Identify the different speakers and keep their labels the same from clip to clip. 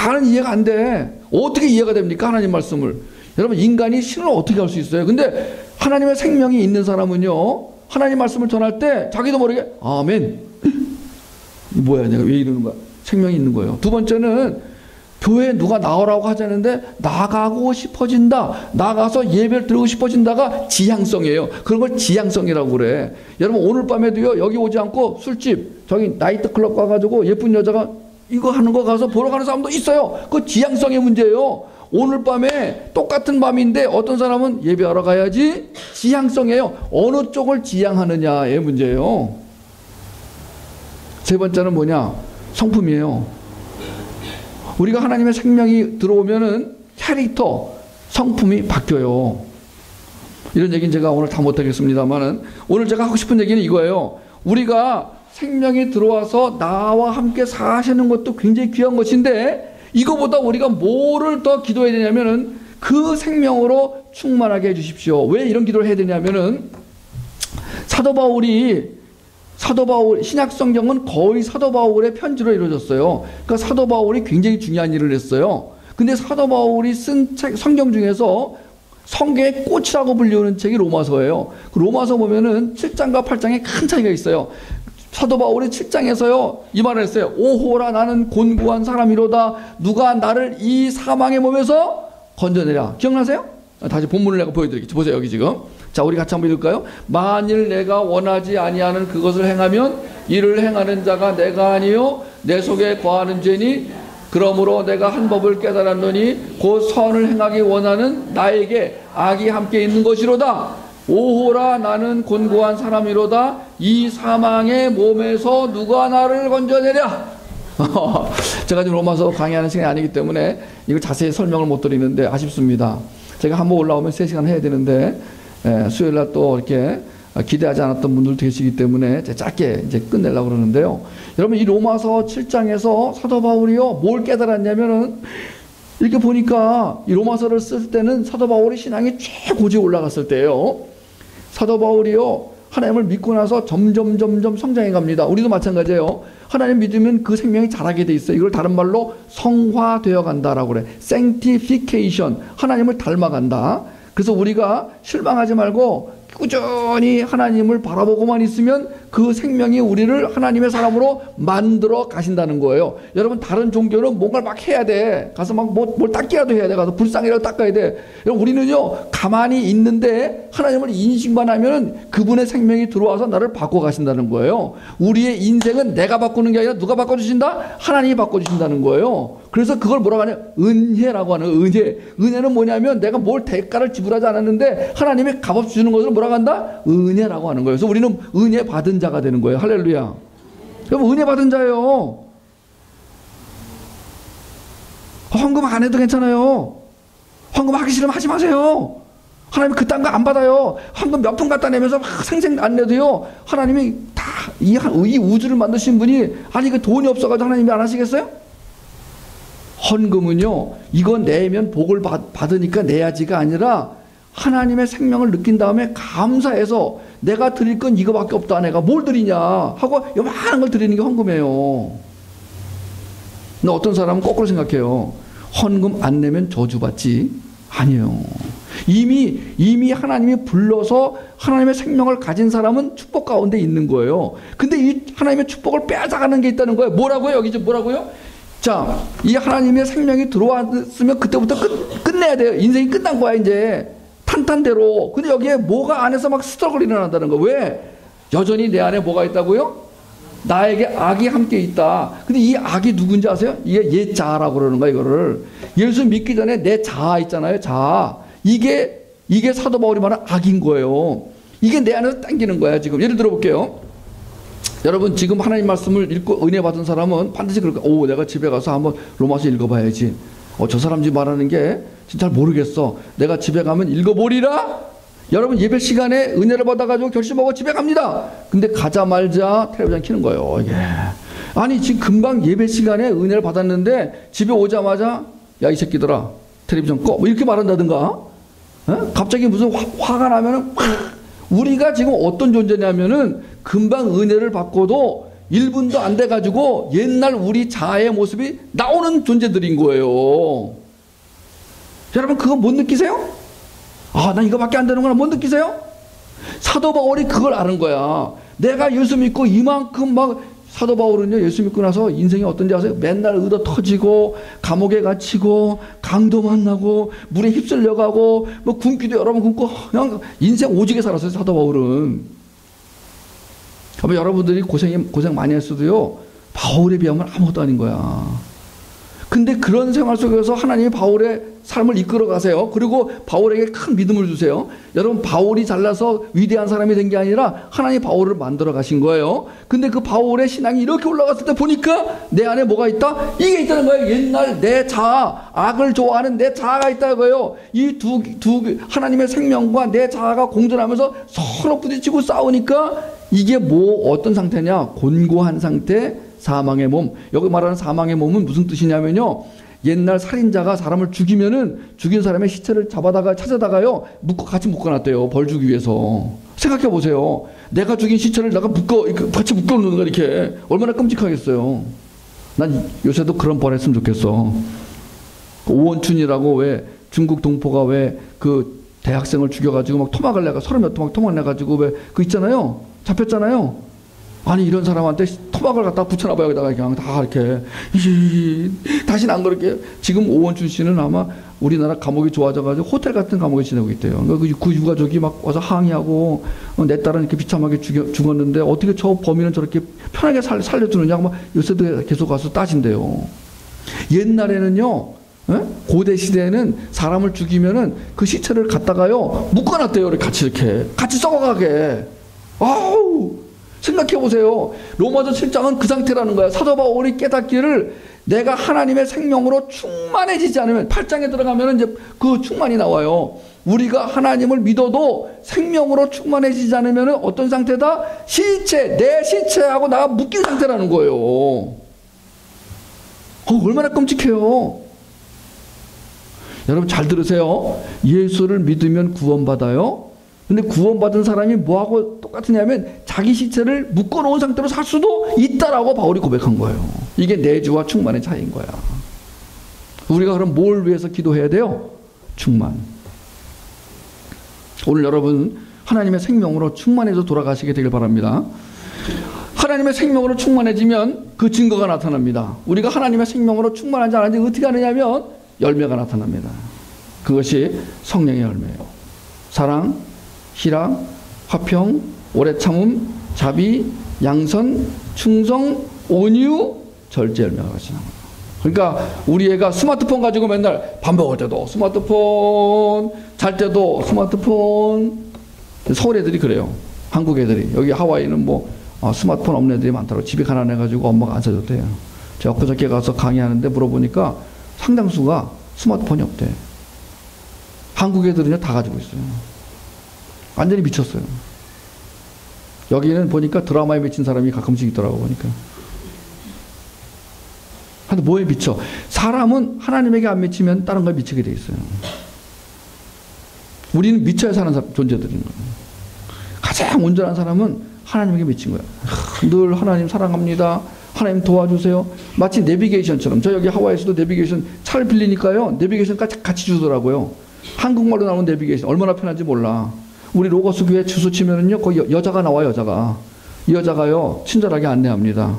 Speaker 1: 다는 이해가 안 돼. 어떻게 이해가 됩니까? 하나님 말씀을. 여러분, 인간이 신을 어떻게 할 수 있어요? 근데 하나님의 생명이 있는 사람은요, 하나님 말씀을 전할 때 자기도 모르게 아멘. 뭐야, 내가 왜 이러는 거야? 생명이 있는 거예요. 두 번째는 교회에 누가 나오라고 하자는데 나가고 싶어진다. 나가서 예배를 드리고 싶어진다가 지향성이에요. 그런 걸 지향성이라고 그래. 여러분, 오늘 밤에도요, 여기 오지 않고 술집, 저기 나이트클럽 가가지고 예쁜 여자가 이거 하는 거 가서 보러 가는 사람도 있어요. 그거 지향성의 문제예요. 오늘 밤에 똑같은 밤인데 어떤 사람은 예배하러 가야지, 지향성이에요. 어느 쪽을 지향하느냐의 문제예요. 세 번째는 뭐냐? 성품이에요. 우리가 하나님의 생명이 들어오면은 캐릭터, 성품이 바뀌어요. 이런 얘기는 제가 오늘 다 못하겠습니다만은, 오늘 제가 하고 싶은 얘기는 이거예요. 우리가 생명이 들어와서 나와 함께 사시는 것도 굉장히 귀한 것인데, 이거보다 우리가 뭐를 더 기도해야 되냐면은 그 생명으로 충만하게 해주십시오. 왜 이런 기도를 해야 되냐면은, 사도 바울이 신약 성경은 거의 사도 바울의 편지로 이루어졌어요. 그러니까 사도 바울이 굉장히 중요한 일을 했어요. 근데 사도 바울이 쓴 책, 성경 중에서 성경의 꽃이라고 불리우는 책이 로마서예요. 그 로마서 보면은 7장과 8장에 큰 차이가 있어요. 사도 바울이 7장에서요, 이 말을 했어요. 오호라, 나는 곤고한 사람이로다. 누가 나를 이 사망의 몸에서 건져내랴. 기억나세요? 다시 본문을 내가 보여드릴게요. 보세요, 여기 지금. 자, 우리 같이 한번 읽을까요? 만일 내가 원하지 아니하는 그것을 행하면 이를 행하는 자가 내가 아니요 내 속에 거하는 죄니, 그러므로 내가 한 법을 깨달았노니 곧 선을 행하기 원하는 나에게 악이 함께 있는 것이로다. 오호라, 나는 곤고한 사람이로다. 이 사망의 몸에서 누가 나를 건져내랴. 제가 지금 로마서 강의하는 시간이 아니기 때문에 이걸 자세히 설명을 못 드리는데 아쉽습니다. 제가 한번 올라오면 3시간 해야 되는데, 수요일날 또 이렇게 기대하지 않았던 분들도 계시기 때문에 짧게 이제 끝내려고 그러는데요. 여러분, 이 로마서 7장에서 사도 바울이요, 뭘 깨달았냐면은, 이렇게 보니까 이 로마서를 쓸 때는 사도 바울이 신앙이 최고지에 올라갔을 때예요. 사도 바울이요, 하나님을 믿고 나서 점점 성장해 갑니다. 우리도 마찬가지예요. 하나님 믿으면 그 생명이 자라게 돼 있어요. 이걸 다른 말로 성화되어 간다라고 그래. sanctification. 하나님을 닮아간다. 그래서 우리가 실망하지 말고 꾸준히 하나님을 바라보고만 있으면 그 생명이 우리를 하나님의 사람으로 만들어 가신다는 거예요. 여러분, 다른 종교는 뭔가를 막 해야 돼. 가서 막 뭘 닦기라도 해야 돼. 가서 불상이라도 닦아야 돼. 여러분, 우리는요, 가만히 있는데 하나님을 인식만 하면 그분의 생명이 들어와서 나를 바꿔 가신다는 거예요. 우리의 인생은 내가 바꾸는 게 아니라 누가 바꿔주신다? 하나님이 바꿔주신다는 거예요. 그래서 그걸 뭐라고 하냐? 은혜라고 하는 은혜. 은혜는 뭐냐면 내가 뭘 대가를 지불하지 않았는데 하나님이 값없이 주는 것을 뭐라고 한다? 은혜라고 하는 거예요. 그래서 우리는 은혜 받은 자가 되는 거예요. 할렐루야. 여러분, 은혜 받은 자예요. 헌금 안 해도 괜찮아요. 헌금 하기 싫으면 하지 마세요. 하나님 그딴 거 안 받아요. 헌금 몇 푼 갖다 내면서 막 생생 안 내도요, 하나님이 다 이 우주를 만드신 분이, 아니 그 돈이 없어가지고 하나님이 안 하시겠어요? 헌금은요, 이거 내면 복을 받으니까 내야지가 아니라 하나님의 생명을 느낀 다음에 감사해서 내가 드릴 건 이거밖에 없다, 내가 뭘 드리냐 하고 요만한 걸 드리는 게 헌금이에요. 근데 어떤 사람은 거꾸로 생각해요. 헌금 안 내면 저주받지. 아니에요. 이미 하나님이 불러서 하나님의 생명을 가진 사람은 축복 가운데 있는 거예요. 근데 이 하나님의 축복을 빼앗아가는 게 있다는 거예요. 뭐라고요? 여기 이제 뭐라고요? 자, 이 하나님의 생명이 들어왔으면 그때부터 끝내야 돼요. 인생이 끝난 거야, 이제. 탄탄대로. 근데 여기에 뭐가 안에서 막 스트러글이 일어난다는 거예요. 왜? 여전히 내 안에 뭐가 있다고요? 나에게 악이 함께 있다. 근데 이 악이 누군지 아세요? 이게 옛자아라고 그러는 거야, 이거를. 예수 믿기 전에 내 자아 있잖아요, 자아. 이게 사도 바울이 말하는 악인 거예요. 이게 내 안에서 당기는 거야, 지금. 예를 들어 볼게요. 여러분, 지금 하나님 말씀을 읽고 은혜 받은 사람은 반드시 그럴 거야. 오, 내가 집에 가서 한번 로마서 읽어봐야지. 저 사람 지금 말하는 게 진짜 잘 모르겠어. 내가 집에 가면 읽어보리라. 여러분, 예배 시간에 은혜를 받아가지고 결심하고 집에 갑니다. 근데 가자마자 텔레비전 켜는 거예요, 이게. 아니, 지금 금방 예배 시간에 은혜를 받았는데 집에 오자마자 야, 이 새끼들아, 텔레비전 꺼. 뭐 이렇게 말한다든가. 갑자기 무슨 화가 나면은 우리가 지금 어떤 존재냐면은 금방 은혜를 받고도 1분도 안 돼가지고 옛날 우리 자아의 모습이 나오는 존재들인 거예요. 여러분 그거 못 느끼세요? 아, 난 이거밖에 안 되는구나 못 느끼세요? 사도 바울이 그걸 아는 거야. 내가 예수 믿고 이만큼 막 사도 바울은요 예수 믿고 나서 인생이 어떤지 아세요? 맨날 의도 터지고 감옥에 갇히고 강도 만나고 물에 휩쓸려가고 뭐 굶기도 여러 번 굶고 그냥 인생 오지게 살았어요 사도 바울은. 여러분들이 고생 많이 했어도요 바울에 비하면 아무것도 아닌 거야. 근데 그런 생활 속에서 하나님이 바울의 삶을 이끌어 가세요. 그리고 바울에게 큰 믿음을 주세요. 여러분 바울이 잘나서 위대한 사람이 된 게 아니라 하나님이 바울을 만들어 가신 거예요. 근데 그 바울의 신앙이 이렇게 올라갔을 때 보니까 내 안에 뭐가 있다? 이게 있다는 거예요. 옛날 내 자아, 악을 좋아하는 내 자아가 있다는 거예요. 이 두 하나님의 생명과 내 자아가 공존하면서 서로 부딪히고 싸우니까 이게 뭐 어떤 상태냐? 곤고한 상태, 사망의 몸. 여기 말하는 사망의 몸은 무슨 뜻이냐면요. 옛날 살인자가 사람을 죽이면은 죽인 사람의 시체를 찾아다가요 같이 묶어놨대요. 벌 주기 위해서. 생각해 보세요. 내가 죽인 시체를 내가 같이 묶어놓는 거 이렇게 얼마나 끔찍하겠어요. 난 요새도 그런 벌 했으면 좋겠어. 오원춘이라고 왜 중국 동포가 왜 그 대학생을 죽여가지고 막 토막을 내가 30몇 토막 내가지고 왜 그 있잖아요. 잡혔잖아요. 아니 이런 사람한테 토막을 갖다 붙여놔봐요. 여기다가 그냥 다 이렇게 다시는 안 그렇게. 지금 오원춘 씨는 아마 우리나라 감옥이 좋아져가지고 호텔 같은 감옥에 지내고 있대요. 그 유가족이 막 와서 항의하고 내 딸은 이렇게 비참하게 죽었는데 어떻게 저 범인은 저렇게 편하게 살려주느냐 막 요새도 계속 가서 따진대요. 옛날에는요 고대 시대에는 사람을 죽이면은 그 시체를 갖다가요 묶어놨대요. 같이 썩어가게. 아우 생각해보세요. 로마서 7장은 그 상태라는 거야. 사도 바울이 깨닫기를 내가 하나님의 생명으로 충만해지지 않으면 8장에 들어가면 이제 그 충만이 나와요. 우리가 하나님을 믿어도 생명으로 충만해지지 않으면 어떤 상태다? 내 시체하고 나가 묶인 상태라는 거예요. 얼마나 끔찍해요. 여러분 잘 들으세요. 예수를 믿으면 구원받아요. 근데 구원받은 사람이 뭐하고 똑같으냐면 자기 시체를 묶어놓은 상태로 살 수도 있다라고 바울이 고백한 거예요. 이게 내주와 충만의 차이인 거야. 우리가 그럼 뭘 위해서 기도해야 돼요? 충만. 오늘 여러분 하나님의 생명으로 충만해서 돌아가시게 되길 바랍니다. 하나님의 생명으로 충만해지면 그 증거가 나타납니다. 우리가 하나님의 생명으로 충만하지 않은지 어떻게 하느냐면 열매가 나타납니다. 그것이 성령의 열매예요. 사랑, 희락, 화평, 오래 참음, 자비, 양선, 충성, 온유, 절제 열매가 같이 나옵니다. 그러니까 우리 애가 스마트폰 가지고 맨날 밥 먹을 때도 스마트폰, 잘 때도 스마트폰. 서울 애들이 그래요. 한국 애들이. 여기 하와이는 뭐 스마트폰 없는 애들이 많다고 집에 가난해가지고 엄마가 안 사줬대요. 제가 엊그저께 가서 강의하는데 물어보니까 상당수가 스마트폰이 없대. 한국 애들은요 다 가지고 있어요. 완전히 미쳤어요. 여기는 보니까 드라마에 미친 사람이 가끔씩 있더라고 보니까. 근데 뭐에 미쳐? 사람은 하나님에게 안 미치면 다른 거에 미치게 돼 있어요. 우리는 미쳐야 사는 존재들인 거예요. 가장 온전한 사람은 하나님에게 미친 거예요. 늘 하나님 사랑합니다. 하나님 도와주세요. 마치 내비게이션처럼. 저 여기 하와이에서도 내비게이션 차를 빌리니까요. 내비게이션까지 같이 주더라고요. 한국말로 나오는 내비게이션 얼마나 편한지 몰라. 우리 로거스 교회 주소 치면은요, 거기 여자가 나와요, 여자가. 이 여자가요, 친절하게 안내합니다.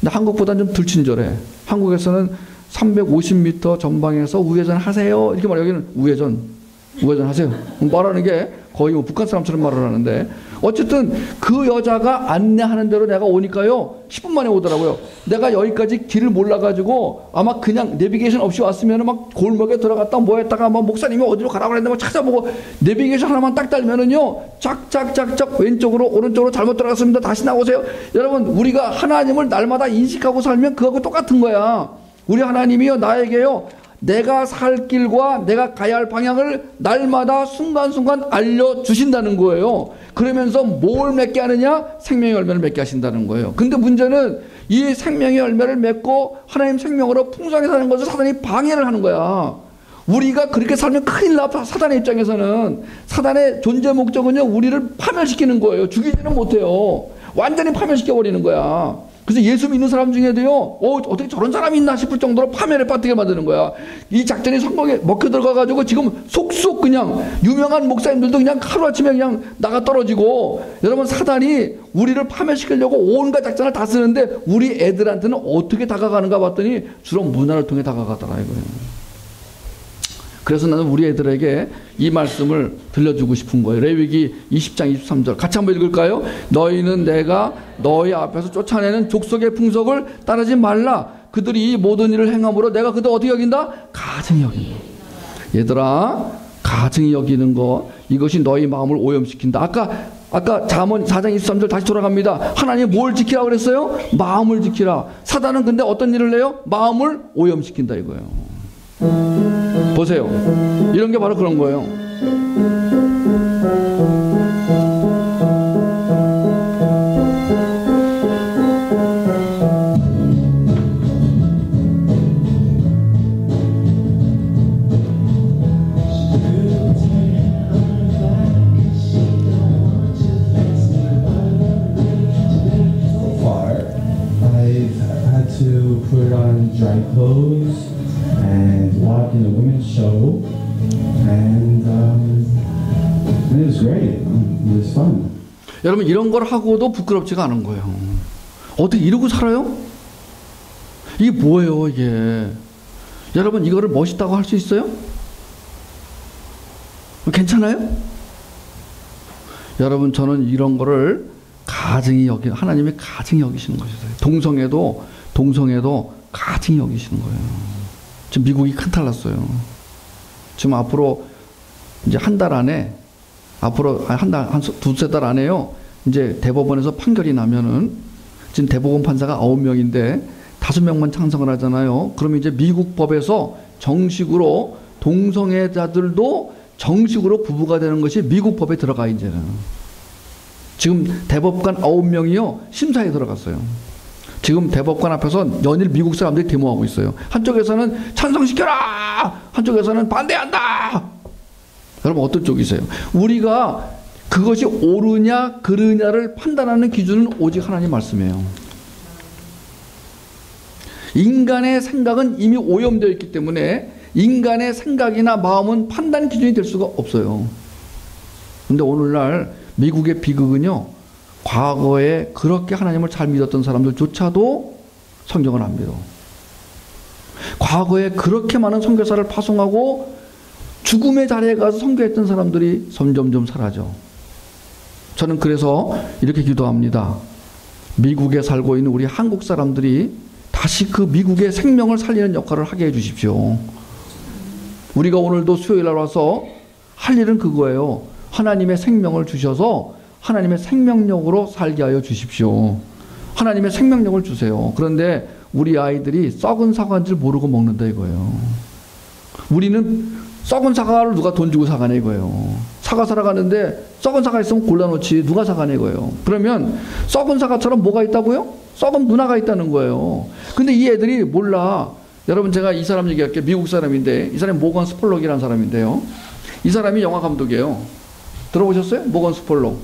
Speaker 1: 근데 한국보다는 좀 덜 친절해. 한국에서는 350m 전방에서 우회전 하세요. 이렇게 말해요. 여기는 우회전 하세요. 말하는 게 거의 뭐 북한 사람처럼 말을 하는데, 어쨌든 그 여자가 안내하는 대로 내가 오니까요 10분 만에 오더라고요. 내가 여기까지 길을 몰라가지고 아마 그냥 내비게이션 없이 왔으면 막 골목에 들어갔다 뭐 했다가 막 목사님이 어디로 가라고 그랬는데 막 찾아보고 내비게이션 하나만 딱 달면은요 짝짝짝짝 왼쪽으로 오른쪽으로 잘못 들어갔습니다. 다시 나오세요. 여러분 우리가 하나님을 날마다 인식하고 살면 그거하고 똑같은 거야. 우리 하나님이요 나에게요 내가 살 길과 내가 가야 할 방향을 날마다 순간순간 알려주신다는 거예요. 그러면서 뭘 맺게 하느냐? 생명의 열매를 맺게 하신다는 거예요. 근데 문제는 이 생명의 열매를 맺고 하나님 생명으로 풍성하게 사는 것을 사단이 방해를 하는 거야. 우리가 그렇게 살면 큰일 나. 사단의 입장에서는. 사단의 존재 목적은요 우리를 파멸시키는 거예요. 죽이지는 못해요. 완전히 파멸시켜버리는 거야. 그래서 예수 믿는 사람 중에도요, 어떻게 저런 사람이 있나 싶을 정도로 파멸에 빠뜨게 만드는 거야. 이 작전이 성공에 먹혀 들어가가지고 지금 속속 그냥 유명한 목사님들도 그냥 하루아침에 그냥 나가 떨어지고, 여러분, 사단이 우리를 파멸시키려고 온갖 작전을 다 쓰는데 우리 애들한테는 어떻게 다가가는가 봤더니 주로 문화를 통해 다가가더라 이거예요. 그래서 나는 우리 애들에게 이 말씀을 들려주고 싶은 거예요. 레위기 20장 23절 같이 한번 읽을까요? 너희는 내가 너희 앞에서 쫓아내는 족속의 풍속을 따르지 말라. 그들이 이 모든 일을 행함으로 내가 그들 어떻게 여긴다? 가증히 여긴다. 얘들아, 가증히 여기는 거, 이것이 너희 마음을 오염시킨다. 아까 잠언 4장 23절 다시 돌아갑니다. 하나님 뭘 지키라 그랬어요? 마음을 지키라. 사단은 근데 어떤 일을 해요? 마음을 오염시킨다 이거예요. 보세요. 이런 게 바로 그런 거예요.
Speaker 2: Put on dry clothes and walk in a women's show, and it was great. It was fun.
Speaker 1: 여러분, 이런 걸 하고도 부끄럽지가 않은 거예요. 어떻게 이러고 살아요? 이게 뭐예요, 이게? 여러분, 이거를 멋있다고 할 수 있어요? 괜찮아요? 여러분, 저는 이런 거를 가증히 하나님이 가증히 여기시는 것이에요. 동성애도 가증히 여기시는 거예요. 지금 미국이 큰탈 났어요. 지금 앞으로 이제 한 달 안에, 두세 달 안에요. 이제 대법원에서 판결이 나면은, 지금 대법원 판사가 9명인데 5명만 찬성을 하잖아요. 그럼 이제 미국 법에서 정식으로 동성애자들도 정식으로 부부가 되는 것이 미국 법에 들어가, 이제는. 지금 대법관 9명이요, 심사에 들어갔어요. 지금 대법관 앞에서 연일 미국 사람들이 데모하고 있어요. 한쪽에서는 찬성시켜라! 한쪽에서는 반대한다! 여러분, 어떤 쪽이세요? 우리가 그것이 옳으냐 그르냐를 판단하는 기준은 오직 하나님 말씀이에요. 인간의 생각은 이미 오염되어 있기 때문에 인간의 생각이나 마음은 판단 기준이 될 수가 없어요. 근데 오늘날 미국의 비극은요, 과거에 그렇게 하나님을 잘 믿었던 사람들조차도 성경을 안 믿어. 과거에 그렇게 많은 선교사를 파송하고 죽음의 자리에 가서 선교했던 사람들이 점점점 사라져. 저는 그래서 이렇게 기도합니다. 미국에 살고 있는 우리 한국 사람들이 다시 그 미국의 생명을 살리는 역할을 하게 해주십시오. 우리가 오늘도 수요일날 와서 할 일은 그거예요. 하나님의 생명을 주셔서 하나님의 생명력으로 살게 하여 주십시오. 하나님의 생명력을 주세요. 그런데 우리 아이들이 썩은 사과인 줄 모르고 먹는다 이거예요. 우리는 썩은 사과를 누가 돈 주고 사가네 이거예요. 사과 사러 가는데 썩은 사과 있으면 골라놓지 누가 사가네 이거예요. 그러면 썩은 사과처럼 뭐가 있다고요? 썩은 문화가 있다는 거예요. 근데 이 애들이 몰라. 여러분, 제가 이 사람 얘기할게요. 미국 사람인데, 이 사람이 모건 스폴록이라는 사람인데요. 이 사람이 영화 감독이에요. 들어보셨어요? 모건 스폴록.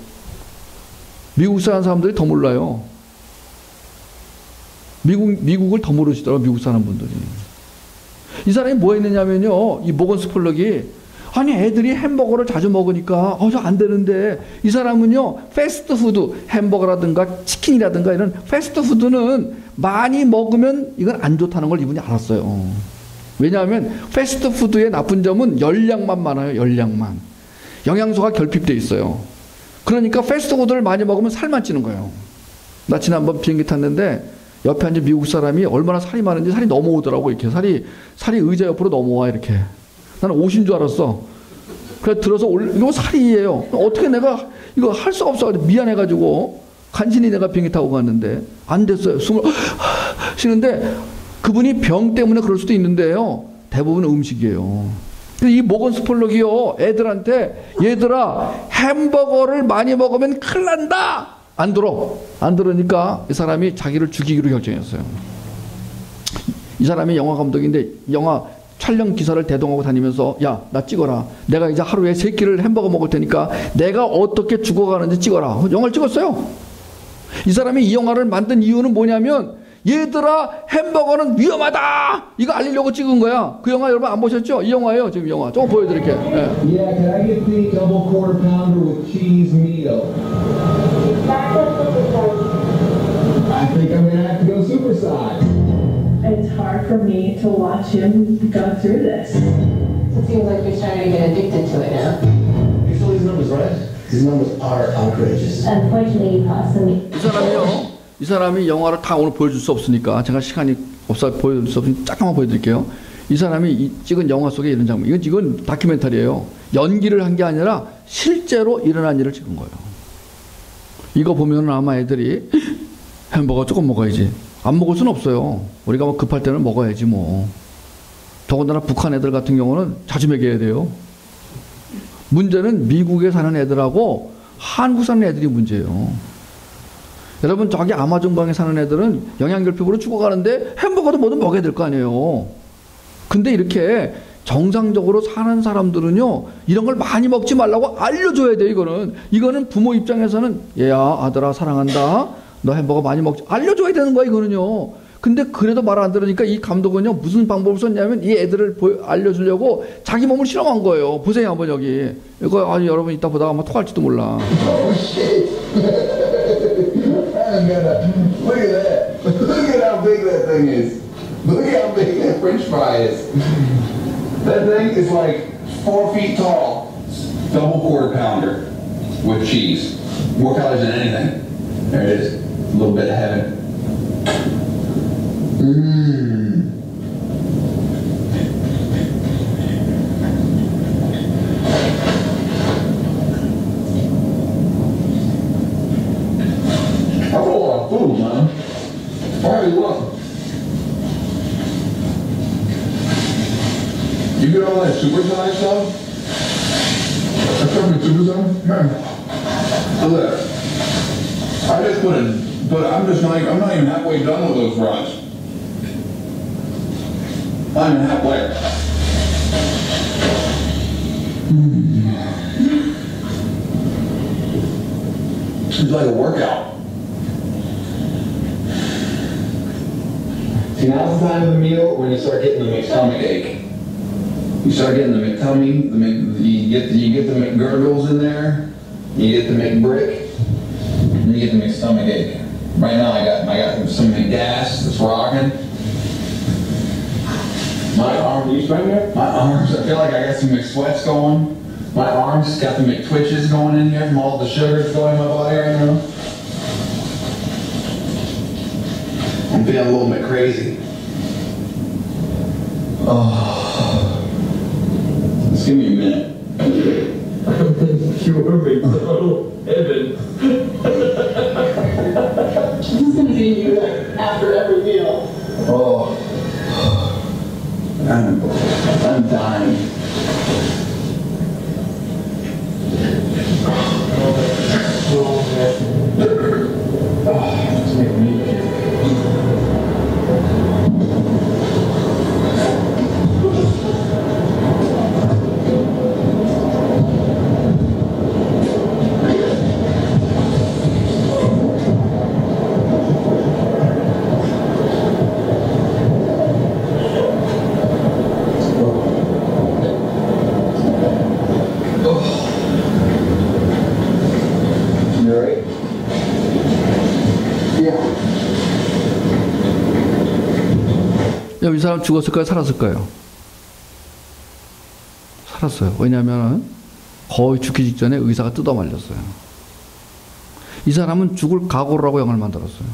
Speaker 1: 미국 사람들이 더 몰라요. 미국을 더 모르시더라고요, 미국 사람분들이. 이 사람이 뭐 했느냐면요, 이 모건 스폴록이, 아니, 애들이 햄버거를 자주 먹으니까, 저 안 되는데, 이 사람은요, 패스트푸드, 햄버거라든가 치킨이라든가 이런 패스트푸드는 많이 먹으면 이건 안 좋다는 걸 이분이 알았어요. 왜냐하면 패스트푸드의 나쁜 점은 열량만 많아요, 열량만. 영양소가 결핍되어 있어요. 그러니까 패스트푸드를 많이 먹으면 살만 찌는 거예요. 나 지난번 비행기 탔는데 옆에 앉은 미국 사람이 얼마나 살이 많은지 살이 넘어오더라고. 이렇게 살이 의자 옆으로 넘어와 이렇게. 나는 옷인 줄 알았어. 그래서 들어서 이거 살이에요. 어떻게 내가 이거 할 수가 없어. 미안해가지고 간신히 내가 비행기 타고 갔는데 안 됐어요. 숨을 쉬는데 그분이 병 때문에 그럴 수도 있는데요. 대부분은 음식이에요. 이 모건 스폴록이요, 애들한테, 얘들아, 햄버거를 많이 먹으면 큰일 난다! 안 들으니까 이 사람이 자기를 죽이기로 결정했어요. 이 사람이 영화 감독인데 영화 촬영 기사를 대동하고 다니면서, 야, 나 찍어라. 내가 이제 하루에 3끼를 햄버거 먹을 테니까 내가 어떻게 죽어가는지 찍어라. 영화를 찍었어요. 이 사람이 이 영화를 만든 이유는 뭐냐면 얘들아 햄버거는 위험하다 이거 알리려고 찍은 거야. 그 영화 여러분 안 보셨죠? 이 영화예요. 지금 영화 조금 보여드릴게요. 예.
Speaker 3: Yeah, can I get the double quarter pounder with cheese meal? I think I'm gonna have to go supersize.
Speaker 4: It's hard for me to watch him go through this.
Speaker 5: It seems like you're starting to get addicted to it now.
Speaker 3: You saw these numbers, right? These numbers are outrageous.
Speaker 4: Unfortunately, possibly.
Speaker 1: 이 사람이 영화를 다 오늘 보여줄 수 없으니까 제가 시간이 없어 보여줄 수 없으니까 잠깐만 보여드릴게요. 이 사람이 찍은 영화 속에 이런 장면. 이건 다큐멘터리예요. 연기를 한 게 아니라 실제로 일어난 일을 찍은 거예요. 이거 보면 아마 애들이 햄버거 조금 먹어야지. 안 먹을 수는 없어요. 우리가 뭐 급할 때는 먹어야지 뭐. 더군다나 북한 애들 같은 경우는 자주 먹여야 돼요. 문제는 미국에 사는 애들하고 한국 사는 애들이 문제예요. 여러분 저기 아마존강에 사는 애들은 영양결핍으로 죽어가는데 햄버거도 뭐든 먹어야 될 거 아니에요. 근데 이렇게 정상적으로 사는 사람들은요 이런 걸 많이 먹지 말라고 알려줘야 돼요. 이거는 부모 입장에서는 얘야 아들아 사랑한다 너 햄버거 많이 먹지 알려줘야 되는 거야 이거는요. 근데 그래도 말 안 들으니까 이 감독은요 무슨 방법을 썼냐면 이 애들을 알려주려고 자기 몸을 실험한 거예요. 보세요 한번 여기 이거 아니 여러분 이따 보다가 아마 토할지도 몰라.
Speaker 6: Look at that. Look at how big that thing is. Look at how big that French fry is. That thing is like 4 feet tall. Double quarter pounder with cheese. More calories than anything. There it is. A little bit of heaven. That's a lot of food, man. Why look? You get all that supersize stuff? That stuff in supersize? Man. Look. I just I'm not even halfway done with those fries. Not even halfway. It's like a workout.
Speaker 3: See, now's the time of the meal when you start getting the
Speaker 6: Stomach ache. You start getting the McTummy, you get the McGurgles in there, you get the McBrick, and you get the McStomach ache. Right now I got some McGas that's rocking. My arms, you spend there? My arms, I feel like I got some McSweats going. My arms got the McTwitches going in here from all the sugars going in my body right now. I'm feeling a little bit crazy. Oh. Just give me a minute.
Speaker 3: You were me total heaven.
Speaker 5: He's gonna be you after every meal.
Speaker 6: Oh. I'm dying. It's making me
Speaker 1: 이 사람 죽었을까요? 살았을까요? 살았어요. 왜냐하면 거의 죽기 직전에 의사가 뜯어 말렸어요. 이 사람은 죽을 각오를 하고 영화를 만들었어요.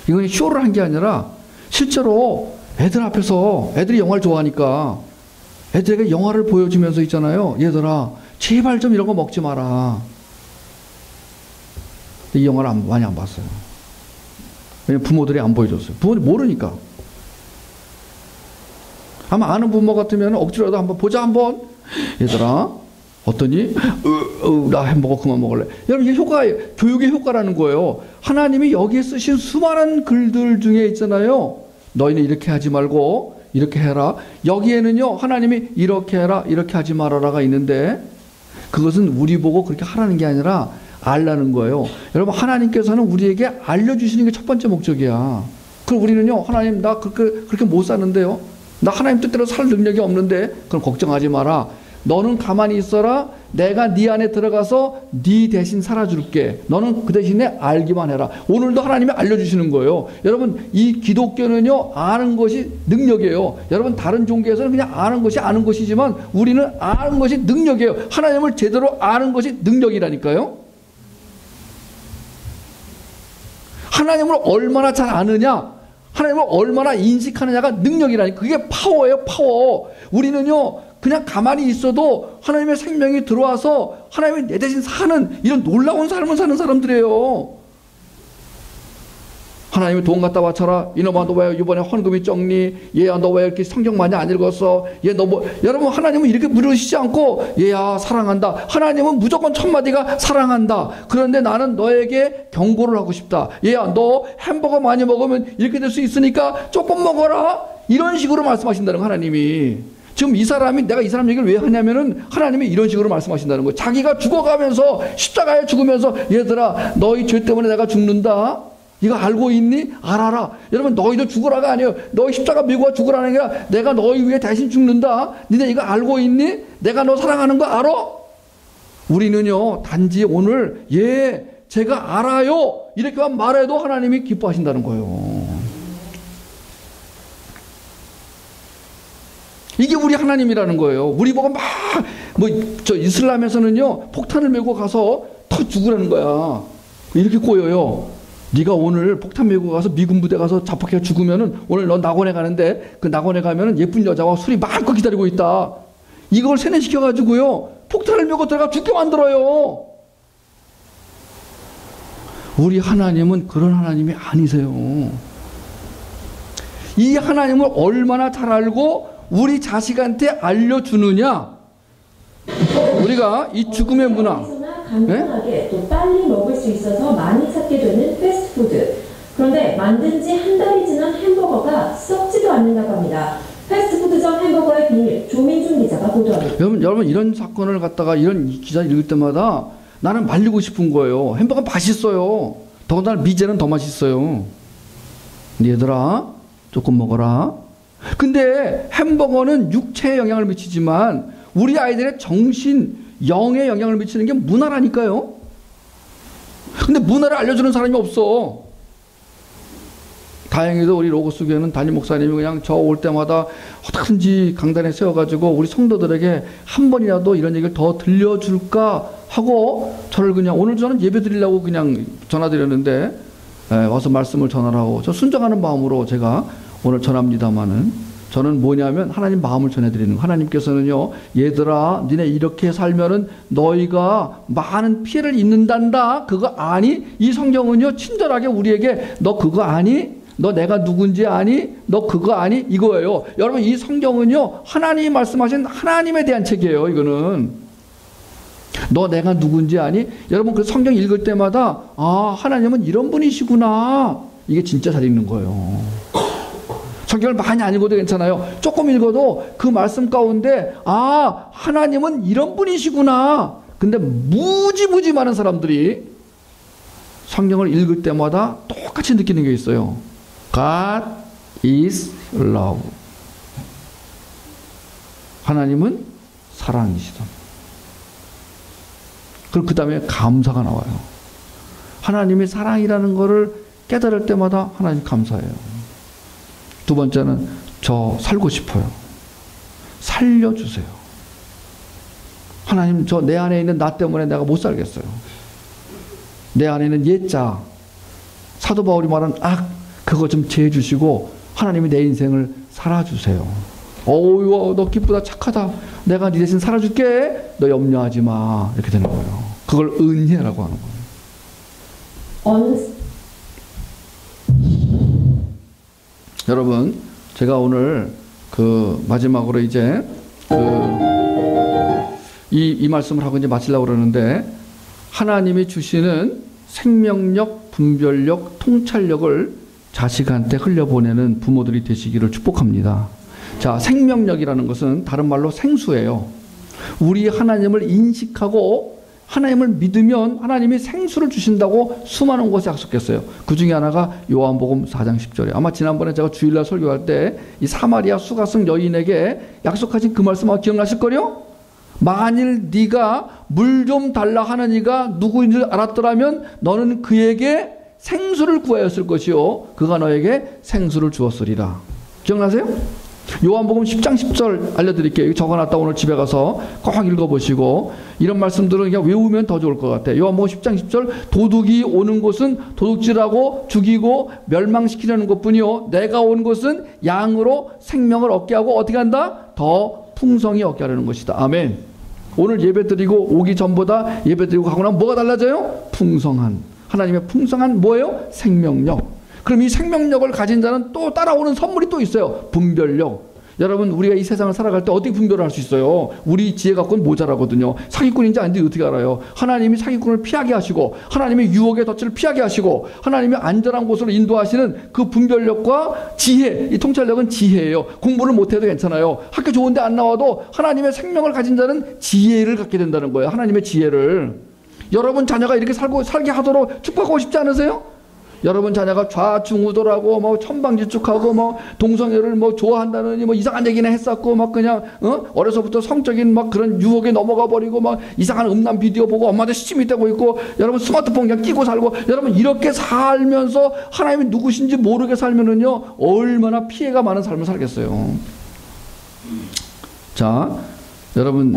Speaker 1: 이건 쇼를 한 게 아니라 실제로 애들 앞에서 애들이 영화를 좋아하니까 애들에게 영화를 보여주면서 있잖아요. 얘들아 제발 좀 이런 거 먹지 마라. 이 영화를 많이 안 봤어요. 왜냐면 부모들이 안 보여줬어요. 부모들이 모르니까. 아마 아는 부모 같으면 억지로라도 한번 보자 한번. 얘들아 어떠니? 나 햄버거 그만 먹을래. 여러분 이게 교육의 효과라는 거예요. 하나님이 여기에 쓰신 수많은 글들 중에 있잖아요. 너희는 이렇게 하지 말고 이렇게 해라. 여기에는요 하나님이 이렇게 해라 이렇게 하지 말아라가 있는데 그것은 우리 보고 그렇게 하라는 게 아니라 알라는 거예요. 여러분, 하나님께서는 우리에게 알려주시는 게 첫 번째 목적이야. 그럼 우리는요, 하나님, 나 그렇게 못 사는데요. 나 하나님 뜻대로 살 능력이 없는데, 그럼 걱정하지 마라. 너는 가만히 있어라. 내가 네 안에 들어가서 네 대신 살아줄게. 너는 그 대신에 알기만 해라. 오늘도 하나님이 알려주시는 거예요. 여러분, 이 기독교는요, 아는 것이 능력이에요. 여러분, 다른 종교에서는 그냥 아는 것이지만 우리는 아는 것이 능력이에요. 하나님을 제대로 아는 것이 능력이라니까요. 하나님을 얼마나 잘 아느냐, 하나님을 얼마나 인식하느냐가 능력이라니까. 그게 파워예요, 파워. 우리는요, 그냥 가만히 있어도 하나님의 생명이 들어와서 하나님이 내 대신 사는 이런 놀라운 삶을 사는 사람들이에요. 하나님이 돈 갖다 바쳐라. 이놈아, 너 왜 이번에 헌금이 적니? 얘야, 너 왜 이렇게 성경 많이 안 읽었어? 얘 너 뭐. 여러분, 하나님은 이렇게 물으시지 않고, 얘야, 사랑한다. 하나님은 무조건 첫 마디가 사랑한다. 그런데 나는 너에게 경고를 하고 싶다. 얘야, 너 햄버거 많이 먹으면 이렇게 될 수 있으니까 조금 먹어라. 이런 식으로 말씀하신다는 거, 하나님이. 지금 이 사람이, 내가 이 사람 얘기를 왜 하냐면은 하나님이 이런 식으로 말씀하신다는 거예요. 자기가 죽어가면서, 십자가에 죽으면서, 얘들아, 너희 죄 때문에 내가 죽는다. 이거 알고 있니? 알아라. 여러분, 너희도 죽으라가 아니에요. 너희 십자가 밀고 죽으라는 게 아니라 내가 너희 위해 대신 죽는다. 니네 이거 알고 있니? 내가 너 사랑하는 거 알아? 우리는요, 단지 오늘, 예, 제가 알아요. 이렇게만 말해도 하나님이 기뻐하신다는 거예요. 이게 우리 하나님이라는 거예요. 우리 보고 저 이슬람에서는요, 폭탄을 메고 가서 더 죽으라는 거야. 이렇게 꼬여요. 네가 오늘 폭탄 메고 가서 미군 부대 가서 자폭해 죽으면은 오늘 너 낙원에 가는데 그 낙원에 가면은 예쁜 여자와 술이 마음껏 기다리고 있다. 이걸 세뇌시켜가지고요, 폭탄을 메고 들어가 죽게 만들어요. 우리 하나님은 그런 하나님이 아니세요. 이 하나님을 얼마나 잘 알고 우리 자식한테 알려주느냐. 우리가 이 죽음의 문화,
Speaker 7: 간편하게 또 빨리 먹을 수 있어서 많이 찾게 되는 패스트푸드. 그런데 만든 지 한 달이 지난 햄버거가 썩지도 않는다고 합니다. 패스트푸드점 햄버거의 비밀, 조민준 기자가 보도합니다.
Speaker 1: 여러분, 이런 사건을 갖다가 이런 기사 읽을 때마다 나는 말리고 싶은 거예요. 햄버거 맛있어요. 더군다나 미제는 더 맛있어요. 얘들아, 조금 먹어라. 근데 햄버거는 육체에 영향을 미치지만 우리 아이들의 정신, 영에 영향을 미치는 게 문화라니까요. 근데 문화를 알려주는 사람이 없어. 다행히도 우리 로고스 교회는 담임 목사님이 그냥 저 올 때마다 어떻게든지 강단에 세워가지고 우리 성도들에게 한 번이라도 이런 얘기를 더 들려줄까 하고 저를 그냥, 오늘 저는 예배 드리려고 그냥 전화드렸는데 와서 말씀을 전하라고, 저 순종하는 마음으로 제가 오늘 전합니다마는, 저는 뭐냐면 하나님 마음을 전해드리는 거. 하나님께서는요, 얘들아, 니네 이렇게 살면은 너희가 많은 피해를 입는단다. 그거 아니? 이 성경은요, 친절하게 우리에게 너 그거 아니? 너 내가 누군지 아니? 너 그거 아니? 이거예요. 여러분, 이 성경은요, 하나님이 말씀하신 하나님에 대한 책이에요. 이거는 너 내가 누군지 아니? 여러분, 그 성경 읽을 때마다 아, 하나님은 이런 분이시구나. 이게 진짜 잘 읽는 거예요. 성경을 많이 안 읽어도 괜찮아요. 조금 읽어도 그 말씀 가운데 아, 하나님은 이런 분이시구나. 근데 무지 많은 사람들이 성경을 읽을 때마다 똑같이 느끼는 게 있어요. God is love. 하나님은 사랑이시다. 그리고 그 다음에 감사가 나와요. 하나님이 사랑이라는 것을 깨달을 때마다 하나님 감사해요. 두 번째는 저 살고 싶어요. 살려주세요. 하나님, 저 내 안에 있는 나 때문에 내가 못 살겠어요. 내 안에 있는 옛자, 사도 바울이 말한 악, 그거 좀 제해주시고 하나님이 내 인생을 살아주세요. 어우, 너 기쁘다, 착하다, 내가 네 대신 살아줄게, 너 염려하지 마. 이렇게 되는 거예요. 그걸 은혜라고 하는 거예요. 여러분, 제가 오늘 그 마지막으로 이제 이 말씀을 하고 이제 마치려고 그러는데, 하나님이 주시는 생명력, 분별력, 통찰력을 자식한테 흘려보내는 부모들이 되시기를 축복합니다. 자, 생명력이라는 것은 다른 말로 생수예요. 우리 하나님을 인식하고 하나님을 믿으면 하나님이 생수를 주신다고 수많은 곳에 약속했어요. 그 중에 하나가 요한복음 4장 10절에 아마 지난번에 제가 주일날 설교할 때 이 사마리아 수가성 여인에게 약속하신 그 말씀 아마 기억나실 거요? 만일 네가 물 좀 달라 하는 이가 누구인 줄 알았더라면 너는 그에게 생수를 구하였을 것이요 그가 너에게 생수를 주었으리라. 기억나세요? 요한복음 10장 10절 알려드릴게요. 적어놨다 오늘 집에 가서 꼭 읽어보시고 이런 말씀들은 그냥 외우면 더 좋을 것 같아요. 요한복음 10장 10절 도둑이 오는 곳은 도둑질하고 죽이고 멸망시키려는 것뿐이요 내가 온 것은 양으로 생명을 얻게 하고 어떻게 한다? 더 풍성히 얻게 하려는 것이다. 아멘. 오늘 예배드리고 오기 전보다 예배드리고 가고 나면 뭐가 달라져요? 풍성한 하나님의 풍성한 뭐예요? 생명력. 그럼 이 생명력을 가진 자는 또 따라오는 선물이 또 있어요. 분별력. 여러분 우리가 이 세상을 살아갈 때 어떻게 분별을 할 수 있어요? 우리 지혜 갖고는 모자라거든요. 사기꾼인지 아닌지 어떻게 알아요? 하나님이 사기꾼을 피하게 하시고 하나님의 유혹의 덫을 피하게 하시고 하나님의 안전한 곳으로 인도하시는 그 분별력과 지혜, 이 통찰력은 지혜예요. 공부를 못해도 괜찮아요. 학교 좋은 데 안 나와도 하나님의 생명을 가진 자는 지혜를 갖게 된다는 거예요. 하나님의 지혜를. 여러분 자녀가 이렇게 살게 하도록 축복하고 싶지 않으세요? 여러분 자녀가 좌충우돌하고 뭐 천방지축하고 뭐 동성애를 뭐 좋아한다느니 뭐 이상한 얘기나 했었고 막 그냥 어려서부터 성적인 막 그런 유혹에 넘어가 버리고 막 이상한 음란 비디오 보고 엄마한테 시침이 되고 있고 여러분 스마트폰 그냥 끼고 살고 여러분 이렇게 살면서 하나님이 누구신지 모르게 살면은요 얼마나 피해가 많은 삶을 살겠어요. 자, 여러분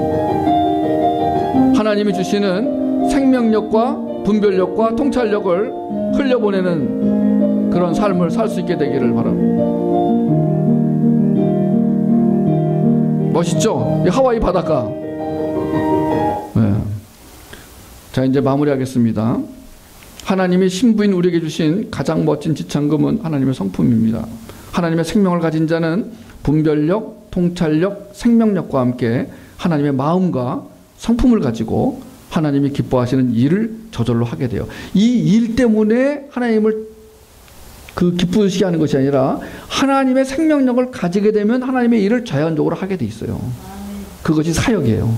Speaker 1: 하나님이 주시는 생명력과 분별력과 통찰력을 흘려보내는 그런 삶을 살 수 있게 되기를 바랍니다. 멋있죠? 이 하와이 바닷가. 네. 자, 이제 마무리하겠습니다. 하나님이 신부인 우리에게 주신 가장 멋진 지창금은 하나님의 성품입니다. 하나님의 생명을 가진 자는 분별력, 통찰력, 생명력과 함께 하나님의 마음과 성품을 가지고 하나님이 기뻐하시는 일을 저절로 하게 돼요. 이 일 때문에 하나님을 기쁘시게 하는 것이 아니라 하나님의 생명력을 가지게 되면 하나님의 일을 자연적으로 하게 돼 있어요. 그것이 사역이에요.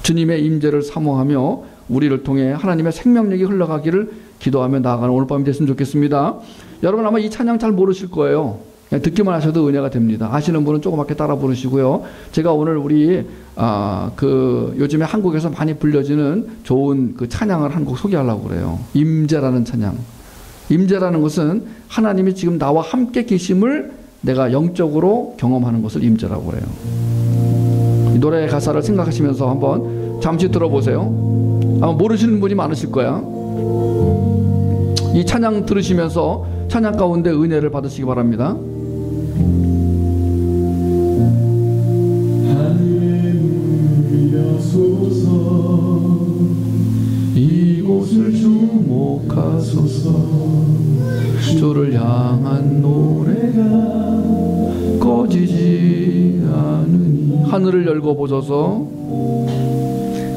Speaker 1: 주님의 임재를 사모하며 우리를 통해 하나님의 생명력이 흘러가기를 기도하며 나아가는 오늘 밤이 됐으면 좋겠습니다. 여러분 아마 이 찬양 잘 모르실 거예요. 그냥 듣기만 하셔도 은혜가 됩니다. 아시는 분은 조그맣게 따라 부르시고요. 제가 오늘 우리 요즘에 한국에서 많이 불려지는 좋은 그 찬양을 한 곡 소개하려고 그래요. 임재라는 찬양. 임재라는 것은 하나님이 지금 나와 함께 계심을 내가 영적으로 경험하는 것을 임재라고 그래요. 이 노래의 가사를 생각하시면서 한번 잠시 들어보세요. 아마 모르시는 분이 많으실 거야. 이 찬양 들으시면서 찬양 가운데 은혜를 받으시기 바랍니다. 이곳을 주목하소서. 주를 향한 노래가 꺼지지 않으니 하늘을 열고 보소서.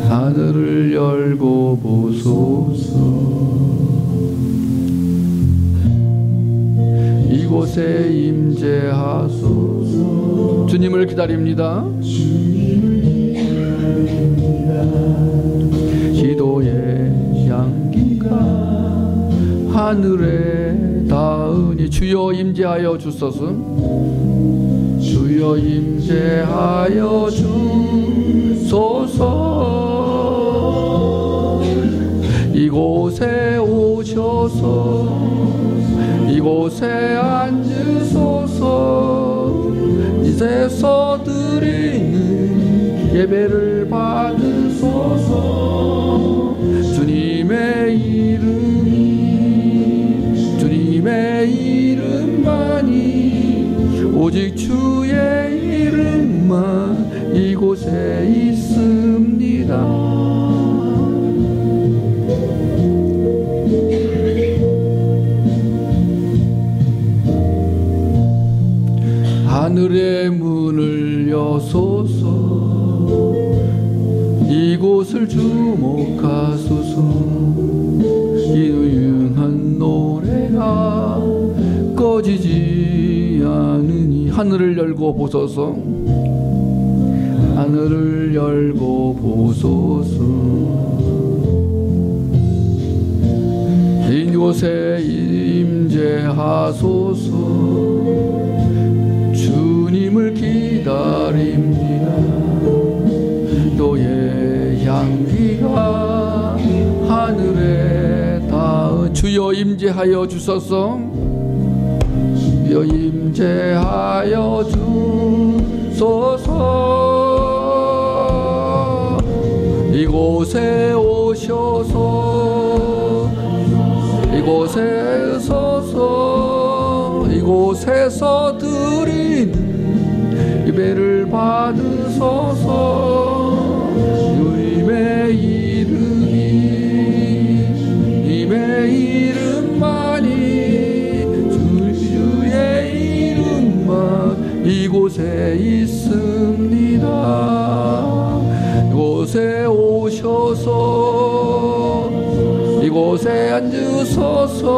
Speaker 1: 하늘을 열고 보소서. 이곳에 임재하소서. 주님을 기다립니다. 기도의 향기가 하늘에 닿으니 주여 임재하여 주소서. 주여 임재하여 주소서. 이곳에 오셔서 이곳에 앉으소서. 이제서 드리는 예배를 받으소서. 주님의 이름만이 오직 주의 이름만 이곳에 있습니다. 하늘의 문을 여소서. 이곳을 주목하소서. 이 유명한 노래가 꺼지지 않으니 하늘을 열고 보소서. 하늘을 열고 보소서. 이곳에 임재하소서. 주님을 기다립니다. 너의 향기가 하늘에 닿은 주여 임재하여 주소서. 주여 임재하여 주소서. 이곳에 오셔서 이곳에 서서 이곳에서 드리는 예배를 받으소서. 주님의 이름만이 주의 이름만 이곳에 있습니다. 이곳에 오셔서 이곳에 앉으소서.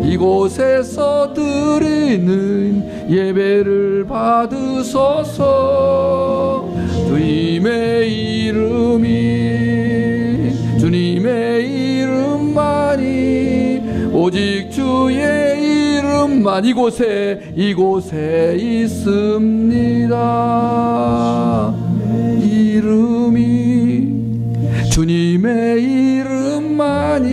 Speaker 1: 이곳에서 드리는 예배를 받으소서. 주님의 이름만이 오직 주의 이름만 이곳에 있습니다. 이름이 주님의 이름만이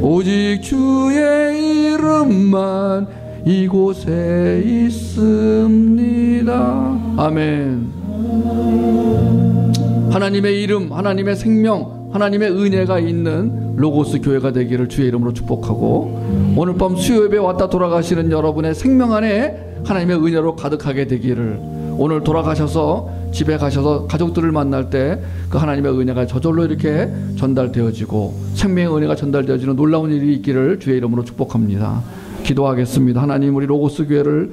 Speaker 1: 오직 주의 이름만 이곳에 있습니다. 아멘. 하나님의 이름, 하나님의 생명, 하나님의 은혜가 있는 로고스 교회가 되기를 주의 이름으로 축복하고, 오늘 밤 수요예배 왔다 돌아가시는 여러분의 생명 안에 하나님의 은혜로 가득하게 되기를, 오늘 돌아가셔서 집에 가셔서 가족들을 만날 때 그 하나님의 은혜가 저절로 이렇게 전달되어지고 생명의 은혜가 전달되어지는 놀라운 일이 있기를 주의 이름으로 축복합니다. 기도하겠습니다. 하나님, 우리 로고스 교회를